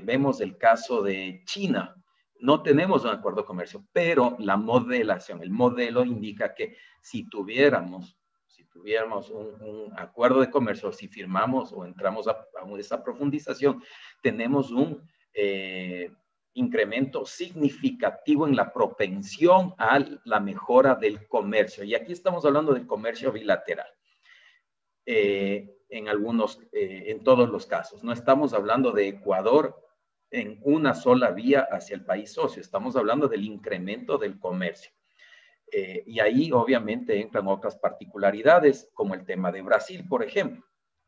vemos el caso de China. No tenemos un acuerdo de comercio, pero la modelación, el modelo indica que si tuviéramos un acuerdo de comercio, si firmamos o entramos a esa profundización, tenemos un incremento significativo en la propensión a la mejora del comercio. Y aquí estamos hablando del comercio bilateral. En todos los casos. No estamos hablando de Ecuador en una sola vía hacia el país socio, estamos hablando del incremento del comercio. Y ahí obviamente entran otras particularidades, como el tema de Brasil, por ejemplo.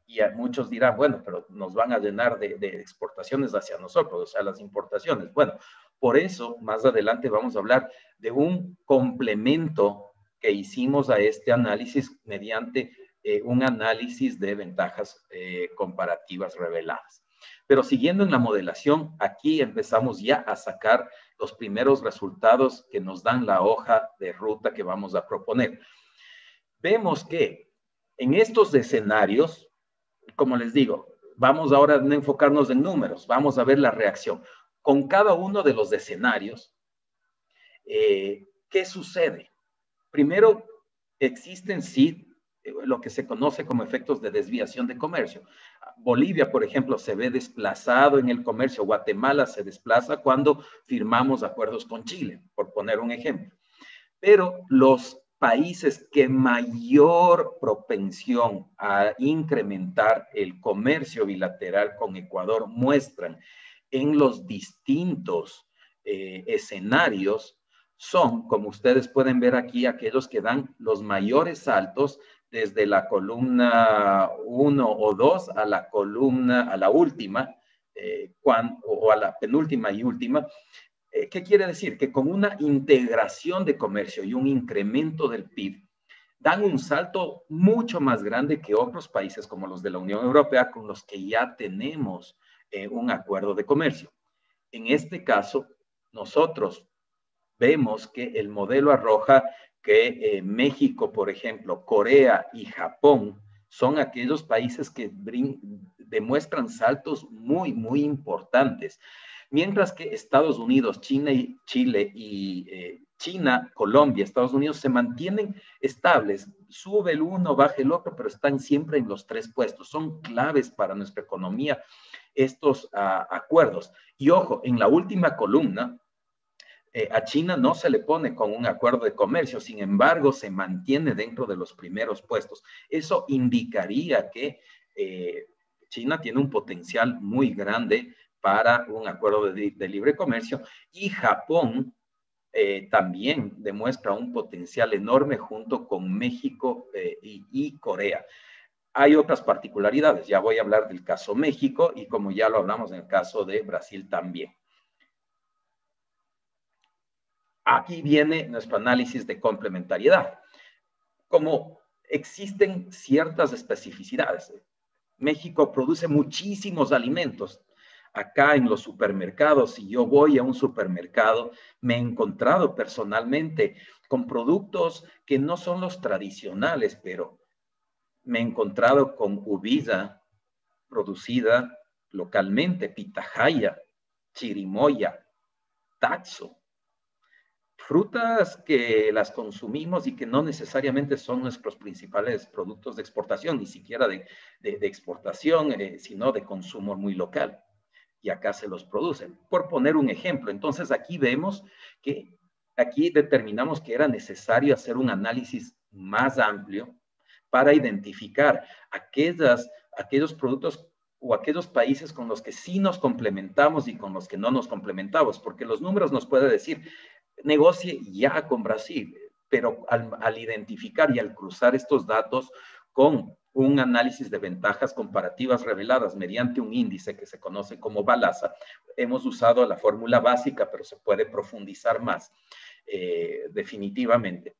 Y muchos dirán, bueno, pero nos van a llenar de exportaciones hacia nosotros, o sea, las importaciones. Bueno, por eso más adelante vamos a hablar de un complemento que hicimos a este análisis mediante un análisis de ventajas comparativas reveladas. Pero siguiendo en la modelación, aquí empezamos ya a sacar los primeros resultados que nos dan la hoja de ruta que vamos a proponer. Vemos que en estos escenarios, como les digo, vamos ahora a enfocarnos en números, vamos a ver la reacción. Con cada uno de los escenarios, ¿qué sucede? Primero, existen sí lo que se conoce como efectos de desviación de comercio. Bolivia, por ejemplo, se ve desplazado en el comercio. Guatemala se desplaza cuando firmamos acuerdos con Chile, por poner un ejemplo. Pero los países que mayor propensión a incrementar el comercio bilateral con Ecuador muestran en los distintos escenarios son, como ustedes pueden ver aquí, aquellos que dan los mayores saltos desde la columna 1 o 2 a la columna, a la última, o a la penúltima y última. ¿Qué quiere decir? Que con una integración de comercio y un incremento del PIB, dan un salto mucho más grande que otros países como los de la Unión Europea con los que ya tenemos un acuerdo de comercio. En este caso, nosotros vemos que el modelo arroja que México, por ejemplo, Corea y Japón son aquellos países que demuestran saltos muy, muy importantes. Mientras que Estados Unidos, Chile y China, Colombia, Estados Unidos se mantienen estables. Sube el uno, baja el otro, pero están siempre en los 3 puestos. Son claves para nuestra economía estos acuerdos. Y ojo, en la última columna, a China no se le pone con un acuerdo de comercio, sin embargo, se mantiene dentro de los primeros puestos. Eso indicaría que China tiene un potencial muy grande para un acuerdo de libre comercio y Japón también demuestra un potencial enorme junto con México y Corea. Hay otras particularidades, ya voy a hablar del caso México y como ya lo hablamos en el caso de Brasil también. Aquí viene nuestro análisis de complementariedad. Como existen ciertas especificidades, México produce muchísimos alimentos. Acá en los supermercados, si yo voy a un supermercado, me he encontrado personalmente con productos que no son los tradicionales, pero me he encontrado con uvilla producida localmente, pitahaya, chirimoya, taxo, frutas que las consumimos y que no necesariamente son nuestros principales productos de exportación, ni siquiera de exportación, sino de consumo muy local. Y acá se los producen. Por poner un ejemplo, entonces aquí vemos que aquí determinamos que era necesario hacer un análisis más amplio para identificar aquellos productos o aquellos países con los que sí nos complementamos y con los que no nos complementamos, porque los números nos pueden decir, negocie ya con Brasil, pero al identificar y al cruzar estos datos con un análisis de ventajas comparativas reveladas mediante un índice que se conoce como Balasa, hemos usado la fórmula básica, pero se puede profundizar más, definitivamente.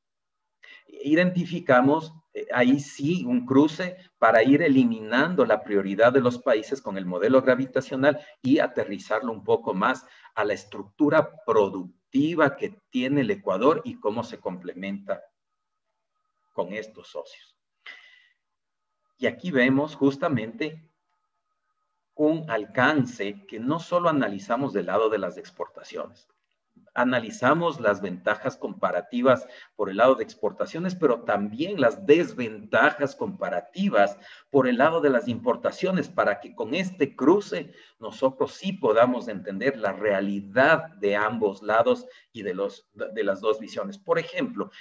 Identificamos ahí sí un cruce para ir eliminando la prioridad de los países con el modelo gravitacional y aterrizarlo un poco más a la estructura productiva que tiene el Ecuador y cómo se complementa con estos socios. Y aquí vemos justamente un alcance que no solo analizamos del lado de las exportaciones. Analizamos las ventajas comparativas por el lado de exportaciones, pero también las desventajas comparativas por el lado de las importaciones, para que con este cruce nosotros sí podamos entender la realidad de ambos lados y de las dos visiones. Por ejemplo,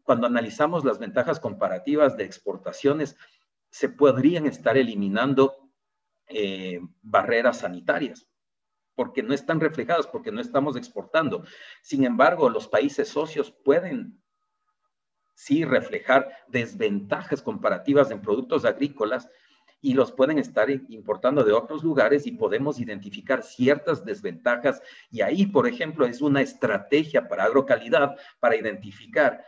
cuando analizamos las ventajas comparativas de exportaciones, se podrían estar eliminando barreras sanitarias, porque no están reflejadas, porque no estamos exportando. Sin embargo, los países socios pueden sí reflejar desventajas comparativas en productos agrícolas y los pueden estar importando de otros lugares y podemos identificar ciertas desventajas. Y ahí, por ejemplo, es una estrategia para agrocalidad para identificar,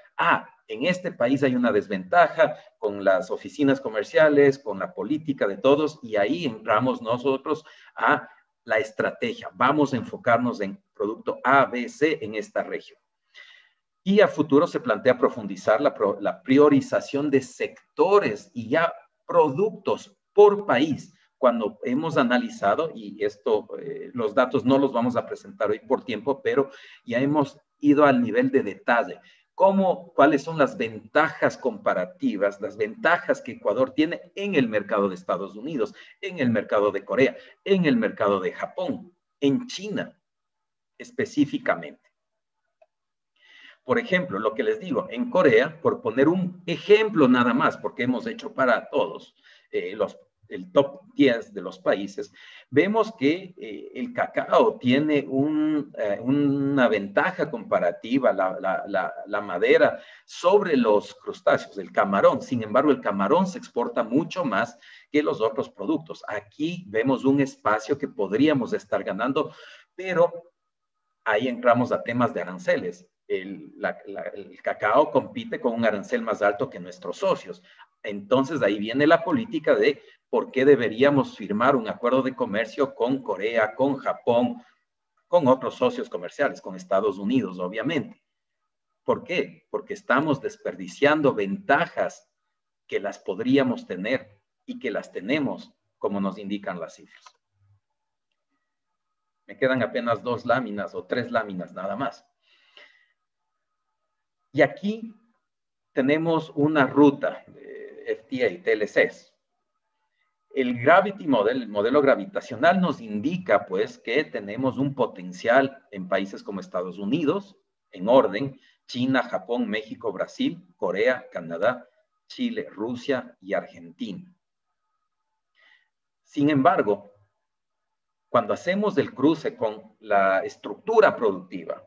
en este país hay una desventaja con las oficinas comerciales, con la política de todos, y ahí entramos nosotros a la estrategia. Vamos a enfocarnos en producto A, B, C en esta región. Y a futuro se plantea profundizar la priorización de sectores y ya productos por país. Cuando hemos analizado, y esto, los datos no los vamos a presentar hoy por tiempo, pero ya hemos ido al nivel de detalle. ¿Cuáles son las ventajas comparativas, las ventajas que Ecuador tiene en el mercado de Estados Unidos, en el mercado de Corea, en el mercado de Japón, en China específicamente? Por ejemplo, lo que les digo, en Corea, por poner un ejemplo nada más, porque hemos hecho para todos el top 10 de los países, vemos que el cacao tiene una ventaja comparativa, la madera, sobre los crustáceos, el camarón. Sin embargo, el camarón se exporta mucho más que los otros productos. Aquí vemos un espacio que podríamos estar ganando, pero ahí entramos a temas de aranceles. El cacao compite con un arancel más alto que nuestros socios. Entonces, ahí viene la política de por qué deberíamos firmar un acuerdo de comercio con Corea, con Japón, con otros socios comerciales, con Estados Unidos, obviamente. ¿Por qué? Porque estamos desperdiciando ventajas que las podríamos tener y que las tenemos, como nos indican las cifras. Me quedan apenas 2 láminas o 3 láminas nada más. Y aquí tenemos una ruta de FTA y TLCs. El Gravity Model, el modelo gravitacional, nos indica pues que tenemos un potencial en países como Estados Unidos, en orden, China, Japón, México, Brasil, Corea, Canadá, Chile, Rusia y Argentina. Sin embargo, cuando hacemos el cruce con la estructura productiva,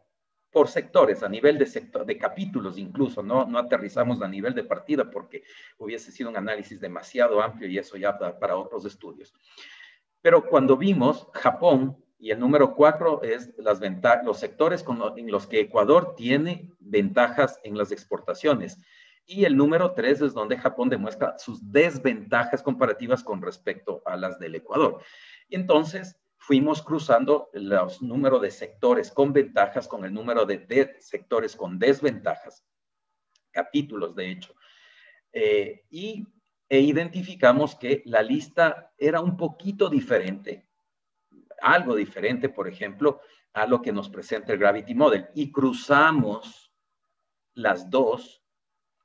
por sectores, a nivel de capítulos incluso, no aterrizamos a nivel de partida porque hubiese sido un análisis demasiado amplio y eso ya para otros estudios. Pero cuando vimos Japón, y el número 4 es los sectores en los que Ecuador tiene ventajas en las exportaciones, y el número 3 es donde Japón demuestra sus desventajas comparativas con respecto a las del Ecuador. Y entonces fuimos cruzando los números de sectores con ventajas con el número de sectores con desventajas, capítulos de hecho. Y e identificamos que la lista era un poquito diferente, algo diferente, por ejemplo, a lo que nos presenta el Gravity Model, y cruzamos las dos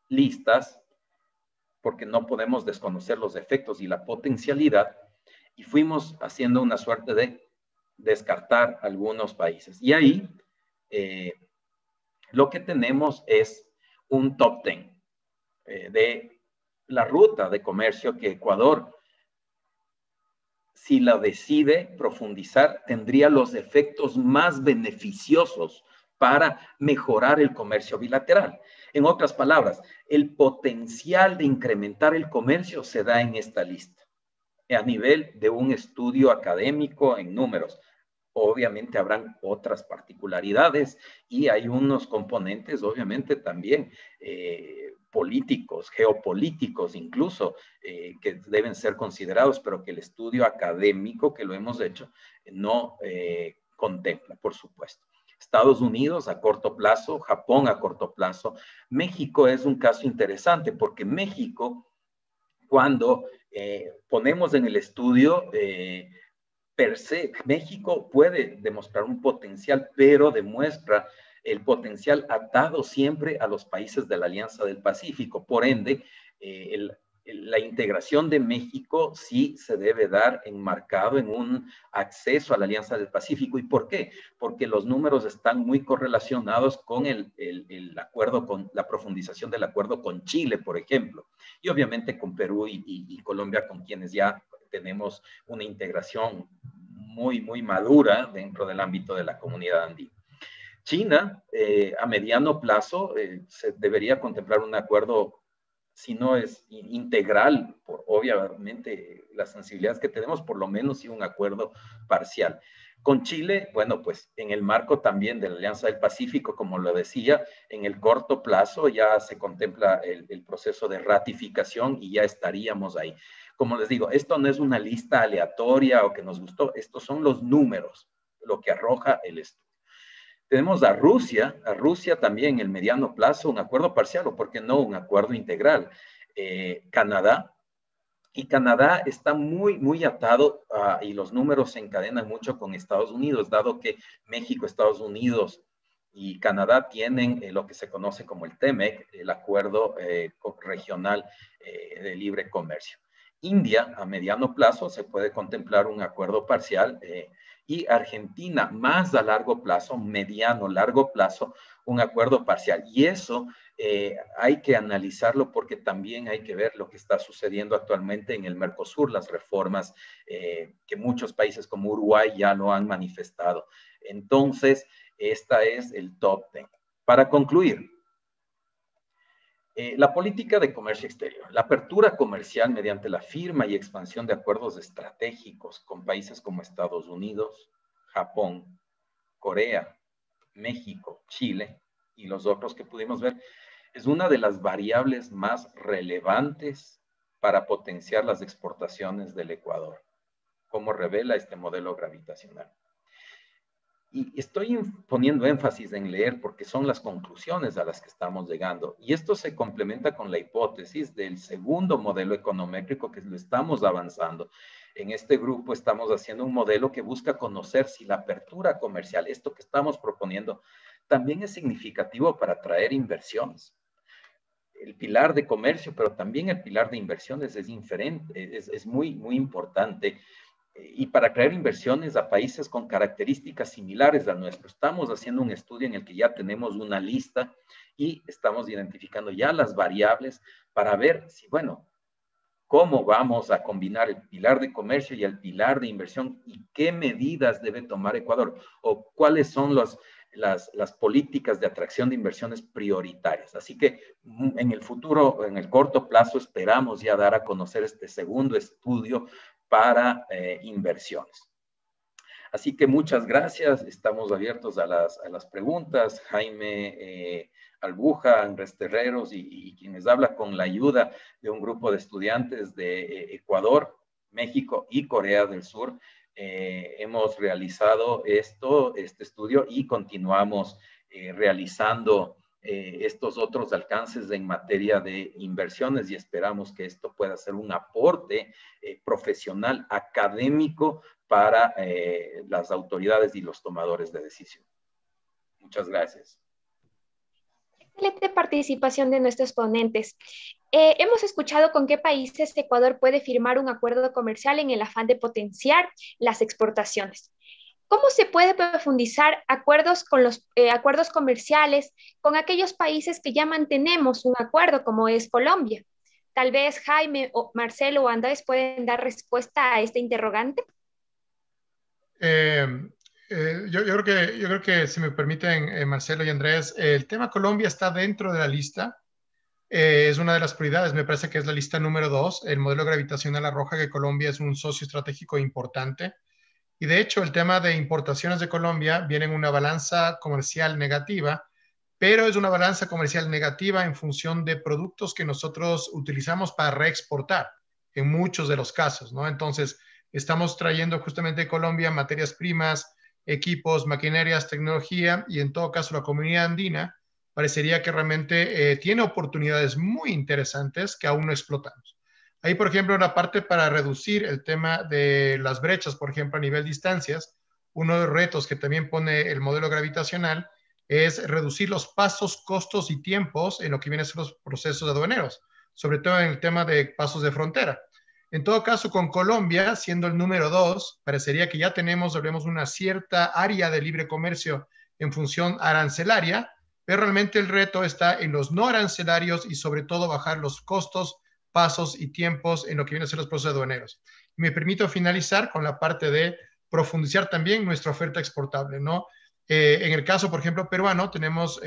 listas porque no podemos desconocer los efectos y la potencialidad, y fuimos haciendo una suerte de descartar algunos países. Y ahí lo que tenemos es un top 10 de la ruta de comercio que Ecuador, si la decide profundizar, tendría los efectos más beneficiosos para mejorar el comercio bilateral. En otras palabras, el potencial de incrementar el comercio se da en esta lista, a nivel de un estudio académico en números. Obviamente habrán otras particularidades y hay unos componentes, obviamente, también políticos, geopolíticos incluso, que deben ser considerados, pero que el estudio académico que lo hemos hecho no contempla, por supuesto. Estados Unidos a corto plazo, Japón a corto plazo. México es un caso interesante porque México, cuando ponemos en el estudio, per se, México puede demostrar un potencial, pero demuestra el potencial atado siempre a los países de la Alianza del Pacífico. Por ende, la integración de México sí se debe dar enmarcado en un acceso a la Alianza del Pacífico. ¿Y por qué? Porque los números están muy correlacionados con el acuerdo, con la profundización del acuerdo con Chile, por ejemplo, y obviamente con Perú y Colombia, con quienes ya tenemos una integración muy, muy madura dentro del ámbito de la comunidad andina. China, a mediano plazo, se debería contemplar un acuerdo, si no es integral, por obviamente las sensibilidades que tenemos, por lo menos sí un acuerdo parcial. Con Chile, bueno, pues en el marco también de la Alianza del Pacífico, como lo decía, en el corto plazo ya se contempla el proceso de ratificación y ya estaríamos ahí. Como les digo, esto no es una lista aleatoria o que nos gustó, estos son los números, lo que arroja el estudio. Tenemos a Rusia también en el mediano plazo, un acuerdo parcial o, ¿por qué no, un acuerdo integral? Canadá, y Canadá está muy, muy atado y los números se encadenan mucho con Estados Unidos, dado que México, Estados Unidos y Canadá tienen lo que se conoce como el TEMEC, el acuerdo regional de libre comercio. India, a mediano plazo, se puede contemplar un acuerdo parcial, y Argentina, más a largo plazo, mediano, largo plazo, un acuerdo parcial. Y eso hay que analizarlo porque también hay que ver lo que está sucediendo actualmente en el Mercosur, las reformas que muchos países como Uruguay ya lo han manifestado. Entonces, esta es el top 10. Para concluir, la política de comercio exterior, la apertura comercial mediante la firma y expansión de acuerdos estratégicos con países como Estados Unidos, Japón, Corea, México, Chile y los otros que pudimos ver, es una de las variables más relevantes para potenciar las exportaciones del Ecuador, como revela este modelo gravitacional. Y estoy poniendo énfasis en leer porque son las conclusiones a las que estamos llegando. Y esto se complementa con la hipótesis del segundo modelo econométrico que lo estamos avanzando. En este grupo estamos haciendo un modelo que busca conocer si la apertura comercial, esto que estamos proponiendo, también es significativo para atraer inversiones. El pilar de comercio, pero también el pilar de inversiones es diferente, es muy, muy importante. Y para atraer inversiones a países con características similares a nuestro. Estamos haciendo un estudio en el que ya tenemos una lista y estamos identificando ya las variables para ver si, bueno, cómo vamos a combinar el pilar de comercio y el pilar de inversión y qué medidas debe tomar Ecuador o cuáles son las políticas de atracción de inversiones prioritarias. Así que en el futuro, en el corto plazo, esperamos ya dar a conocer este segundo estudio para inversiones. Así que muchas gracias, estamos abiertos a las preguntas. Jaime Albuja, Andrés Terreros y quienes habla con la ayuda de un grupo de estudiantes de Ecuador, México y Corea del Sur, hemos realizado este estudio y continuamos realizando estos otros alcances en materia de inversiones y esperamos que esto pueda ser un aporte profesional, académico para las autoridades y los tomadores de decisión. Muchas gracias. Excelente participación de nuestros ponentes. Hemos escuchado con qué países Ecuador puede firmar un acuerdo comercial en el afán de potenciar las exportaciones. ¿Cómo se puede profundizar acuerdos comerciales con aquellos países que ya mantenemos un acuerdo, como es Colombia? Tal vez Jaime, o Marcelo o Andrés pueden dar respuesta a este interrogante. Yo creo que si me permiten, Marcelo y Andrés, el tema Colombia está dentro de la lista. Es una de las prioridades, me parece que es la lista número 2, el modelo gravitacional arroja que Colombia es un socio estratégico importante. Y de hecho, el tema de importaciones de Colombia viene en una balanza comercial negativa, pero es una balanza comercial negativa en función de productos que nosotros utilizamos para reexportar en muchos de los casos, ¿no? Entonces, estamos trayendo justamente de Colombia materias primas, equipos, maquinarias, tecnología, y en todo caso la comunidad andina parecería que realmente tiene oportunidades muy interesantes que aún no explotamos. Ahí, por ejemplo, una parte para reducir el tema de las brechas, por ejemplo, a nivel de distancias, uno de los retos que también pone el modelo gravitacional es reducir los pasos, costos y tiempos en lo que vienen a ser los procesos aduaneros, sobre todo en el tema de pasos de frontera. En todo caso, con Colombia, siendo el número 2, parecería que ya tenemos una cierta área de libre comercio en función arancelaria, pero realmente el reto está en los no arancelarios y sobre todo bajar los costos, pasos y tiempos en lo que vienen a ser los procesos aduaneros. Me permito finalizar con la parte de profundizar también nuestra oferta exportable, ¿no? En el caso, por ejemplo, peruano, tenemos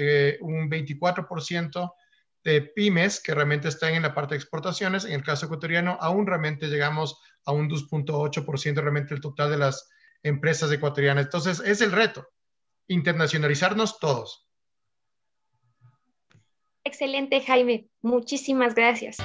un 24% de pymes que realmente están en la parte de exportaciones. En el caso ecuatoriano, aún realmente llegamos a un 2.8% realmente el total de las empresas ecuatorianas. Entonces, es el reto, internacionalizarnos todos. Excelente, Jaime. Muchísimas gracias.